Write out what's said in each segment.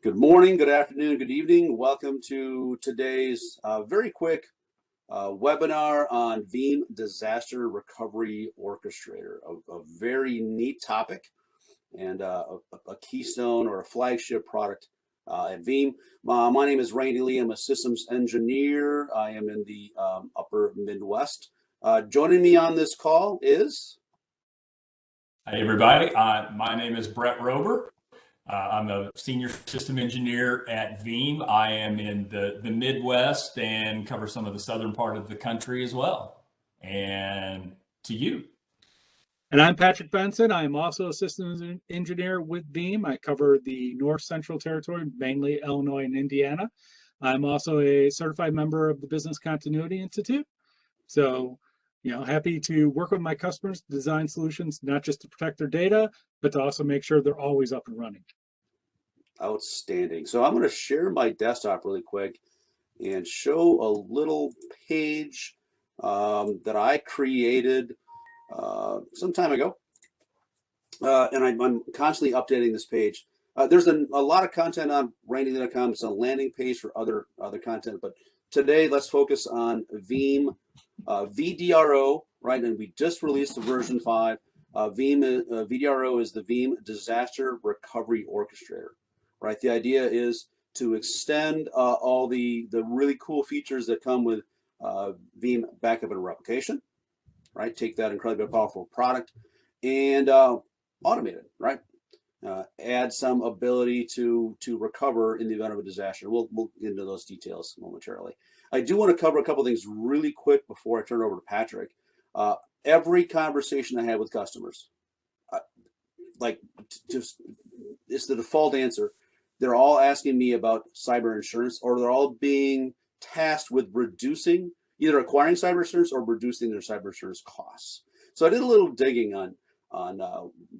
Good morning, good afternoon, good evening. Welcome to today's very quick webinar on Veeam Disaster Recovery Orchestrator, a very neat topic and a keystone or a flagship product at Veeam. My name is Randy Lee. I'm a systems engineer. I am in the upper Midwest. Joining me on this call is... Hi, everybody. My name is Brett Rauber. I'm a senior system engineer at Veeam. I am in the Midwest and cover some of the southern part of the country as well. And to you. And I'm Patrick Benson. I am also a systems engineer with Veeam. I cover the North Central Territory, mainly Illinois and Indiana. I'm also a certified member of the Business Continuity Institute. So, happy to work with my customers to design solutions, not just to protect their data, but to also make sure they're always up and running. Outstanding. So I'm going to share my desktop really quick and show a little page that I created some time ago. And I'm constantly updating this page. There's a lot of content on randy.com. It's a landing page for other content. But today, let's focus on Veeam VDRO, right? And we just released the version 5. Veeam VDRO is the Veeam Disaster Recovery Orchestrator, right? The idea is to extend all the really cool features that come with Veeam backup and replication, right? Take that incredibly powerful product and automate it, right? Add some ability to recover in the event of a disaster. We'll get into those details momentarily. I do want to cover a couple things really quick before I turn it over to Patrick. Every conversation I have with customers, it's the default answer. They're all asking me about cyber insurance, or they're all being tasked with reducing, either acquiring cyber insurance or reducing their cyber insurance costs. So I did a little digging on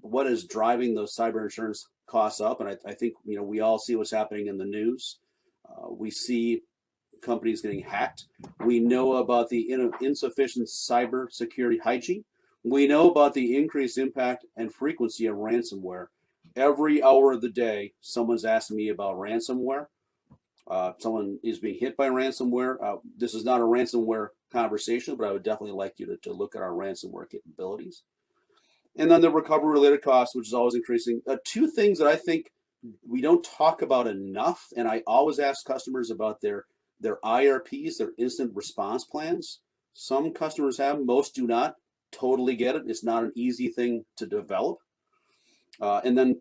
what is driving those cyber insurance costs up, and I think we all see what's happening in the news. We see companies getting hacked. We know about the insufficient cyber security hygiene. We know about the increased impact and frequency of ransomware. Every hour of the day, someone's asking me about ransomware. Someone is being hit by ransomware. This is not a ransomware conversation, but I would definitely like you to look at our ransomware capabilities. And then the recovery-related costs, which is always increasing. Two things that I think we don't talk about enough, and I always ask customers about their IRPs, their incident response plans. Some customers have, most do not. Totally get it. It's not an easy thing to develop. And then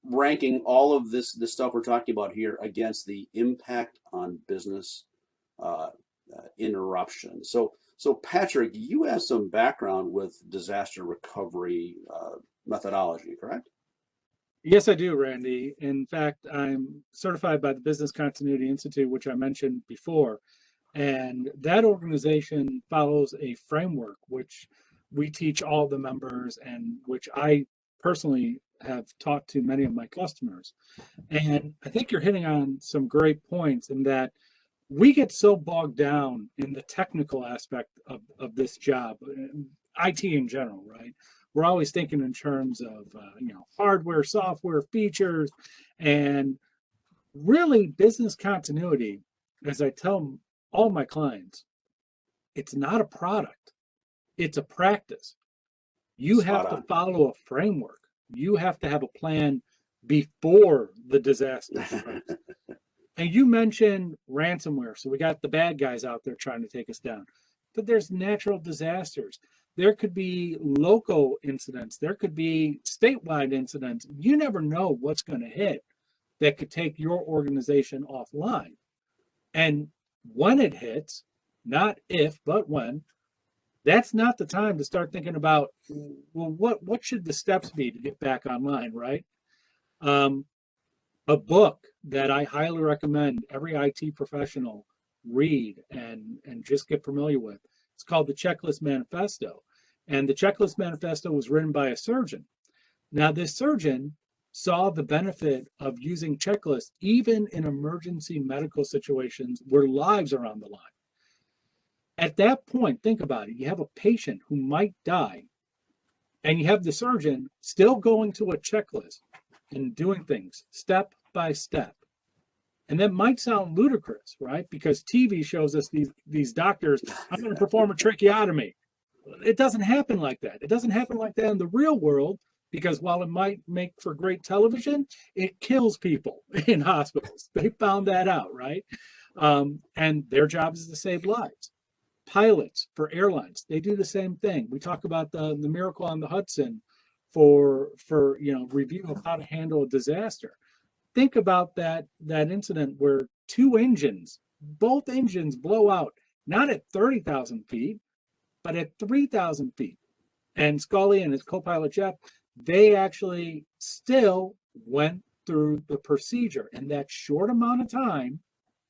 ranking all of this stuff we're talking about here against the impact on business interruption. So Patrick, you have some background with disaster recovery methodology, correct? Yes, I do, Randy. In fact, I'm certified by the Business Continuity Institute, which I mentioned before. And that organization follows a framework which we teach all the members and which I personally have taught to many of my customers. And I think you're hitting on some great points in that we get so bogged down in the technical aspect of this job, IT in general, right? We're always thinking in terms of hardware, software, features, and really business continuity. As I tell all my clients, it's not a product, it's a practice. You have to follow a framework. You have to have a plan before the disaster strikes. And you mentioned ransomware. So we got the bad guys out there trying to take us down. But there's natural disasters. There could be local incidents. There could be statewide incidents. You never know what's going to hit that could take your organization offline. And when it hits, not if, but when, that's not the time to start thinking about, well, what should the steps be to get back online, right? A book that I highly recommend every IT professional read and just get familiar with. It's called the Checklist Manifesto. And the Checklist Manifesto was written by a surgeon. Now, this surgeon saw the benefit of using checklists even in emergency medical situations where lives are on the line. At that point, think about it. You have a patient who might die, and you have the surgeon still going to a checklist and doing things step by step. And that might sound ludicrous, right? Because TV shows us these doctors, I'm going to perform a tracheotomy. It doesn't happen like that. It doesn't happen like that in the real world, because while it might make for great television, it kills people in hospitals. They found that out, right? And their job is to save lives. Pilots for airlines, they do the same thing. We talk about the Miracle on the Hudson for review of how to handle a disaster. Think about that incident where both engines blow out, not at 30,000 feet, but at 3,000 feet. And Scully and his co-pilot Jeff, they actually still went through the procedure in that short amount of time.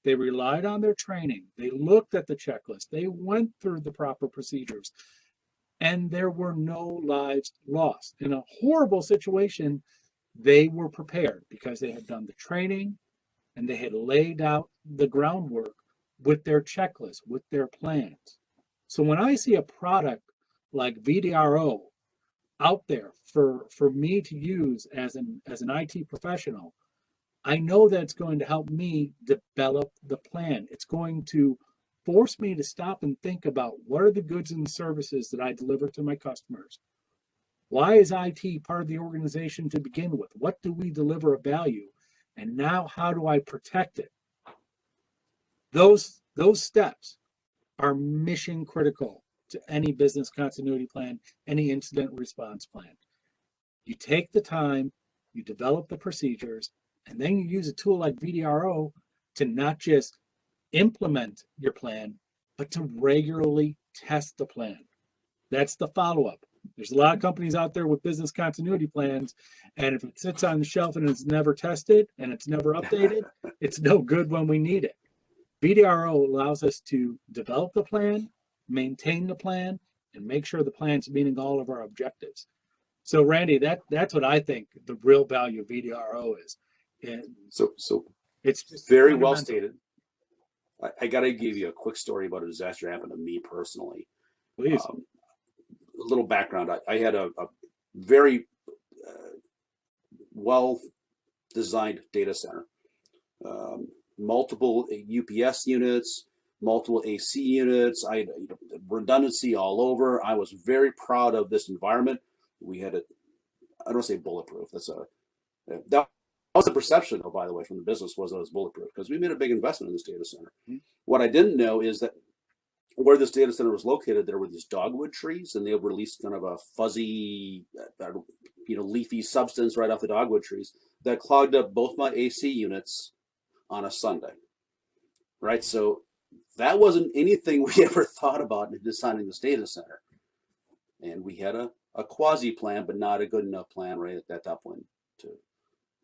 They relied on their training. They looked at the checklist. They went through the proper procedures, and there were no lives lost. In a horrible situation, they were prepared because they had done the training and they had laid out the groundwork with their checklist, with their plans. So when I see a product like VDRO out there for me to use as an IT professional, I know that it's going to help me develop the plan. It's going to force me to stop and think about what are the goods and services that I deliver to my customers. Why is IT part of the organization to begin with? What do we deliver of value? And now how do I protect it? Those steps are mission critical to any business continuity plan, any incident response plan. You take the time, you develop the procedures, and then you use a tool like VDRO to not just implement your plan, but to regularly test the plan. That's the follow-up. There's a lot of companies out there with business continuity plans, and if it sits on the shelf and it's never tested and it's never updated, it's no good when we need it. VDRO allows us to develop the plan, maintain the plan, and make sure the plan's meeting all of our objectives. So Randy, that's what I think the real value of VDRO is. And So it's just very well stated. I got to give you a quick story about a disaster that happened to me personally. Please. A little background. I had a very well-designed data center, multiple UPS units, multiple AC units. I had redundancy all over. I was very proud of this environment. We had I don't want to say bulletproof. That was the perception, by the way, from the business was that it was bulletproof because we made a big investment in this data center. Mm-hmm. What I didn't know is that where this data center was located, there were these dogwood trees, and they released kind of a fuzzy, leafy substance right off the dogwood trees that clogged up both my AC units on a Sunday. Right, so that wasn't anything we ever thought about in designing this data center, and we had a quasi plan, but not a good enough plan right at that point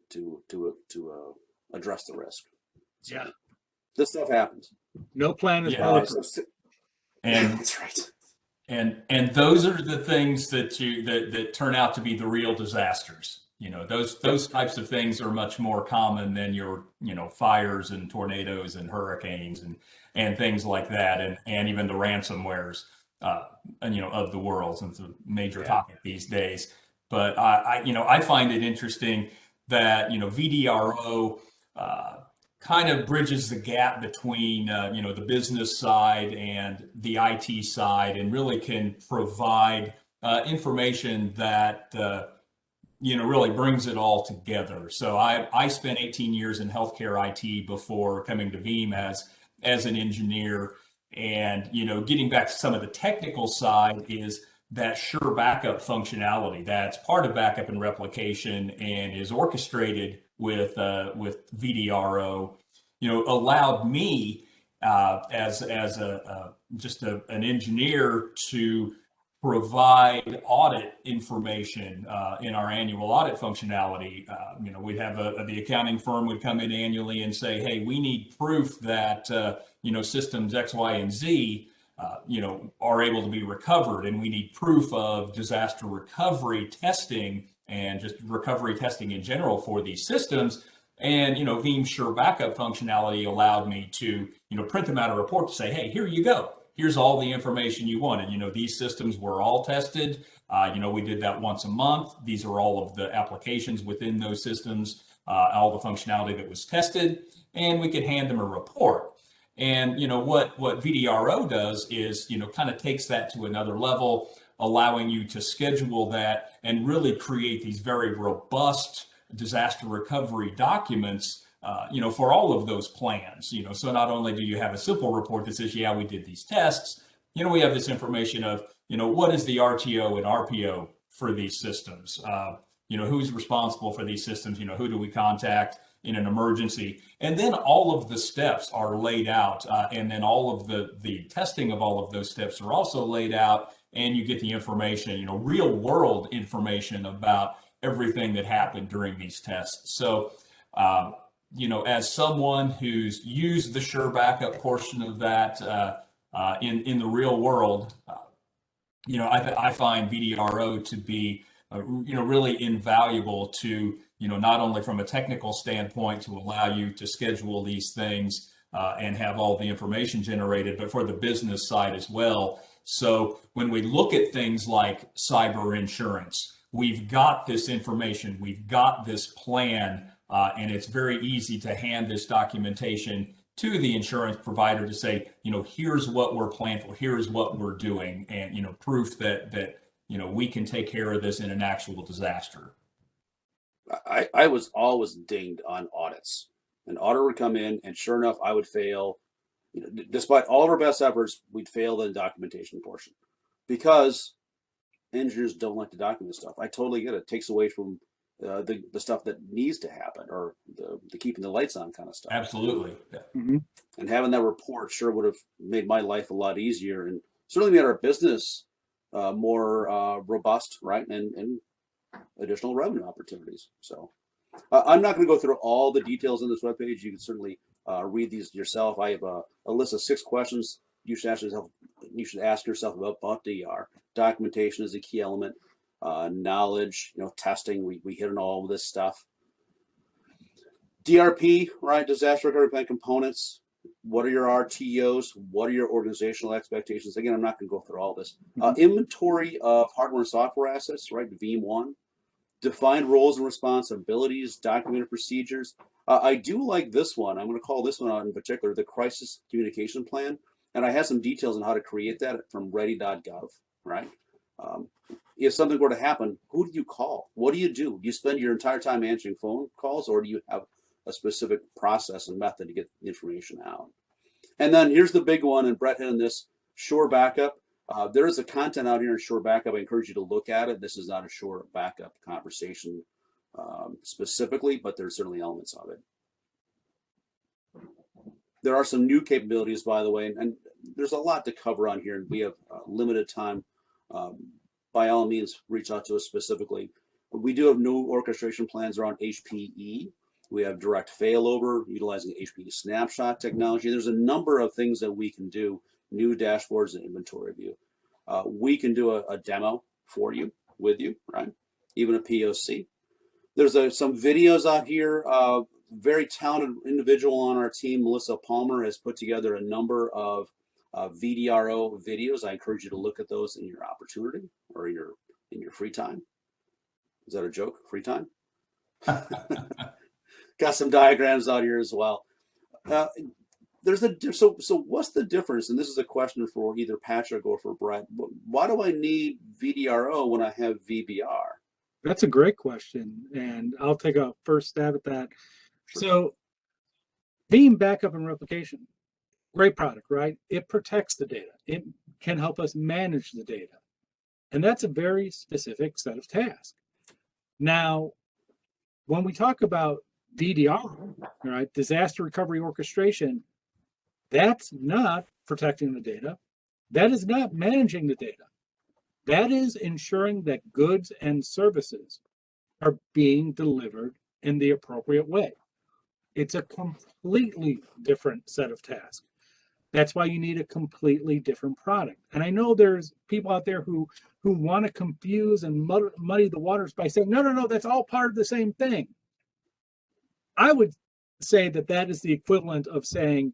to address the risk. So yeah, this stuff happens. No plan is bulletproof. And that's right. And those are the things that turn out to be the real disasters. Those types of things are much more common than your fires and tornadoes and hurricanes and things like that, and even the ransomwares of the world, since it's a major topic these days. But I find it interesting that VDRO kind of bridges the gap between the business side and the IT side, and really can provide information that really brings it all together. So I spent 18 years in healthcare IT before coming to Veeam as an engineer, and getting back to some of the technical side is that sure backup functionality that's part of backup and replication and is orchestrated with VDRO, allowed me as an engineer to provide audit information in our annual audit functionality. We'd have the accounting firm would come in annually and say, hey, we need proof that systems X, Y, and Z are able to be recovered, and we need proof of disaster recovery testing and just recovery testing in general for these systems. And Veeam Sure Backup functionality allowed me to print them out a report to say, hey, here you go. Here's all the information you wanted. These systems were all tested. We did that once a month. These are all of the applications within those systems. all the functionality that was tested, and we could hand them a report. And what VDRO does is kind of takes that to another level, allowing you to schedule that and really create these very robust disaster recovery documents, for all of those plans. So not only do you have a simple report that says, yeah, we did these tests, we have this information of, what is the RTO and RPO for these systems? Who's responsible for these systems? Who do we contact in an emergency? And then all of the steps are laid out, and then all of the testing of all of those steps are also laid out, and you get the information, real world information about everything that happened during these tests. So, as someone who's used the Sure Backup portion of that in the real world, I find VDRO to be really invaluable to not only from a technical standpoint to allow you to schedule these things and have all the information generated, but for the business side as well. So when we look at things like cyber insurance, we've got this information, we've got this plan, and it's very easy to hand this documentation to the insurance provider to say, here's what we're planning for, here's what we're doing, and proof that we can take care of this in an actual disaster. I was always dinged on audits. An auditor would come in, and sure enough, I would fail. Despite all of our best efforts, we'd fail the documentation portion because engineers don't like to document stuff. I totally get it. It takes away from the stuff that needs to happen, or the keeping the lights on kind of stuff. Absolutely. Yeah. Mm-hmm. And having that report sure would have made my life a lot easier, and certainly made our business more robust, right? And additional revenue opportunities. So I'm not going to go through all the details in this webpage. You can certainly read these yourself. I have a list of 6 questions you should ask yourself about DR. Documentation is a key element. Knowledge, testing. We hit on all of this stuff. DRP, right? Disaster recovery plan components. What are your RTOs? What are your organizational expectations? Again, I'm not going to go through all this. Inventory of hardware and software assets, right? Veeam 1. Defined roles and responsibilities, documented procedures. I do like this one. I'm going to call this one out in particular, the crisis communication plan. And I have some details on how to create that from ready.gov, right? If something were to happen, who do you call? What do? Do you spend your entire time answering phone calls, or do you have a specific process and method to get the information out? And then here's the big one, and Brett hit on this, Sure Backup. There is a content out here in Sure Backup. I encourage you to look at it. This is not a Sure Backup conversation specifically, but there's certainly elements of it. There are some new capabilities, by the way, and there's a lot to cover on here, and we have limited time. By all means, reach out to us specifically. We do have new orchestration plans around HPE. We have direct failover utilizing HPE snapshot technology. There's a number of things that we can do, new dashboards and inventory view. We can do a demo for you, with you, right? Even a POC. There's some videos out here. Very talented individual on our team, Melissa Palmer, has put together a number of VDRO videos. I encourage you to look at those in your opportunity or in your free time. Is that a joke? Free time? Got some diagrams out here as well. So what's the difference? And this is a question for either Patrick or for Brett. Why do I need VDRO when I have VBR? That's a great question, and I'll take a first stab at that. Sure. So Veeam Backup and Replication, great product, right? It protects the data. It can help us manage the data. And that's a very specific set of tasks. Now, when we talk about VDRO, right, disaster recovery orchestration, that's not protecting the data. That is not managing the data. That is ensuring that goods and services are being delivered in the appropriate way. It's a completely different set of tasks. That's why you need a completely different product. And I know there's people out there who want to confuse and muddy the waters by saying, no, that's all part of the same thing. I would say that is the equivalent of saying,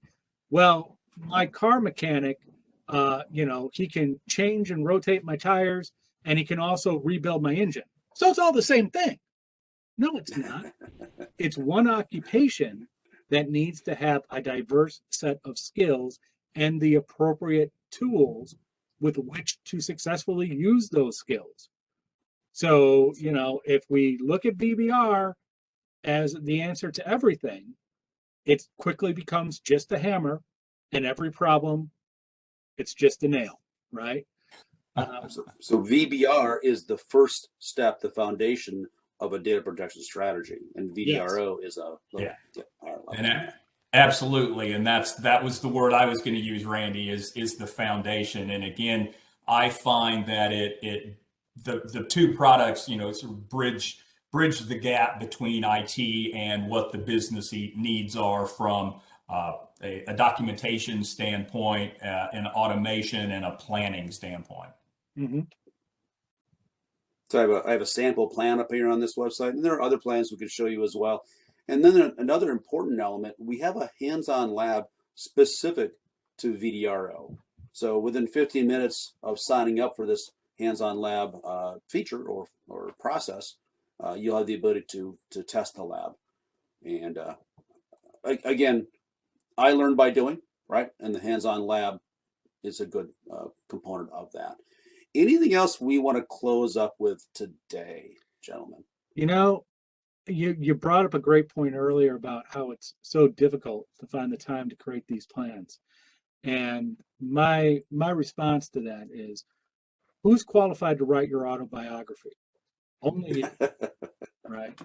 well, my car mechanic, he can change and rotate my tires, and he can also rebuild my engine. So it's all the same thing. No, it's not. It's one occupation that needs to have a diverse set of skills and the appropriate tools with which to successfully use those skills. So, if we look at VBR as the answer to everything, it quickly becomes just a hammer, and every problem, it's just a nail, right? So VBR is the first step, the foundation of a data protection strategy, and VDRO is a Yeah. higher level. And absolutely, and that was the word I was going to use, Randy, is the foundation. And again, I find that the two products, sort of bridge the gap between IT and what the business needs are from a documentation standpoint, an automation, and a planning standpoint. Mm-hmm. So I have a sample plan up here on this website, and there are other plans we can show you as well. And then another important element, we have a hands-on lab specific to VDRO. So within 15 minutes of signing up for this hands-on lab feature or process, you'll have the ability to test the lab. And again, I learned by doing, right? And the hands-on lab is a good component of that. Anything else we want to close up with today, gentlemen? You brought up a great point earlier about how it's so difficult to find the time to create these plans. And my response to that is, who's qualified to write your autobiography? Only you, right?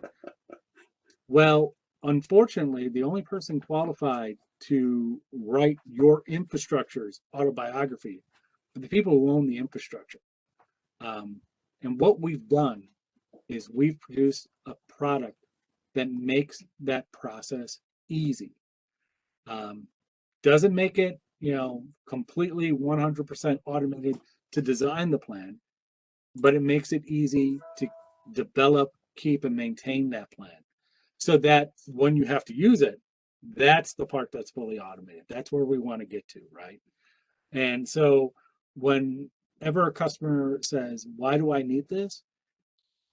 Well, unfortunately, the only person qualified to write your infrastructure's autobiography are the people who own the infrastructure. And what we've done is we've produced a product that makes that process easy. Doesn't make it, completely 100% automated to design the plan, but it makes it easy to develop, keep, and maintain that plan. So that when you have to use it, that's the part that's fully automated. That's where we want to get to, right? And so whenever a customer says, why do I need this?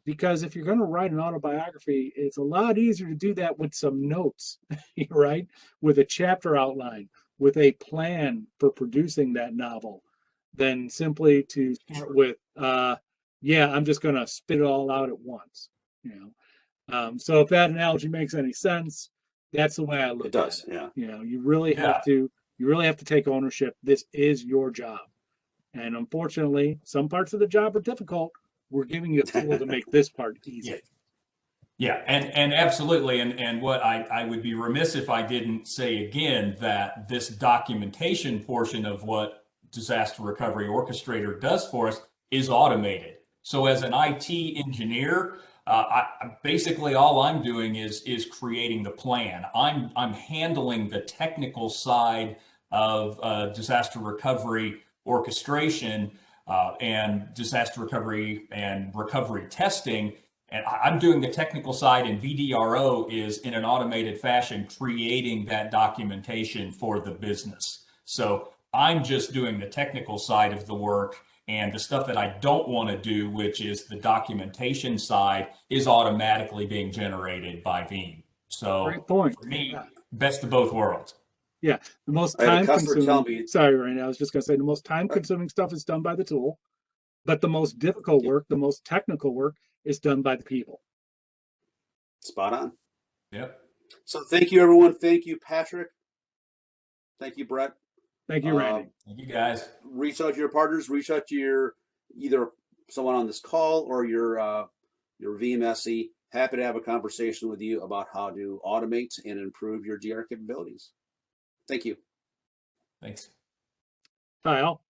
Because if you're going to write an autobiography, it's a lot easier to do that with some notes, right? With a chapter outline, with a plan for producing that novel, than simply to start with, I'm just going to spit it all out at once, So if that analogy makes any sense, that's the way I look at it. Yeah. You really have to take ownership. This is your job. And unfortunately, some parts of the job are difficult. We're giving you a tool to make this part easy. Yeah, and absolutely. And what I would be remiss if I didn't say again that this documentation portion of what Disaster Recovery Orchestrator does for us is automated. So as an IT engineer, basically all I'm doing is creating the plan. I'm handling the technical side of disaster recovery orchestration and disaster recovery and recovery testing. And I'm doing the technical side, and VDRO is in an automated fashion creating that documentation for the business. So I'm just doing the technical side of the work, and the stuff that I don't want to do, which is the documentation side, is automatically being generated by Veeam. So Great point. For me, best of both worlds. Yeah, the most I had a time customer tell consuming. me- Sorry, Randy, I was just going to say the most time consuming stuff is done by the tool, but the most difficult work, the most technical work, is done by the people. Spot on. Yep. So thank you, everyone. Thank you, Patrick. Thank you, Brett. Thank you, Randy. Thank you, guys. Reach out to your partners. Reach out to either someone on this call or your Veeam SE. Happy to have a conversation with you about how to automate and improve your DR capabilities. Thank you. Thanks. Bye, all.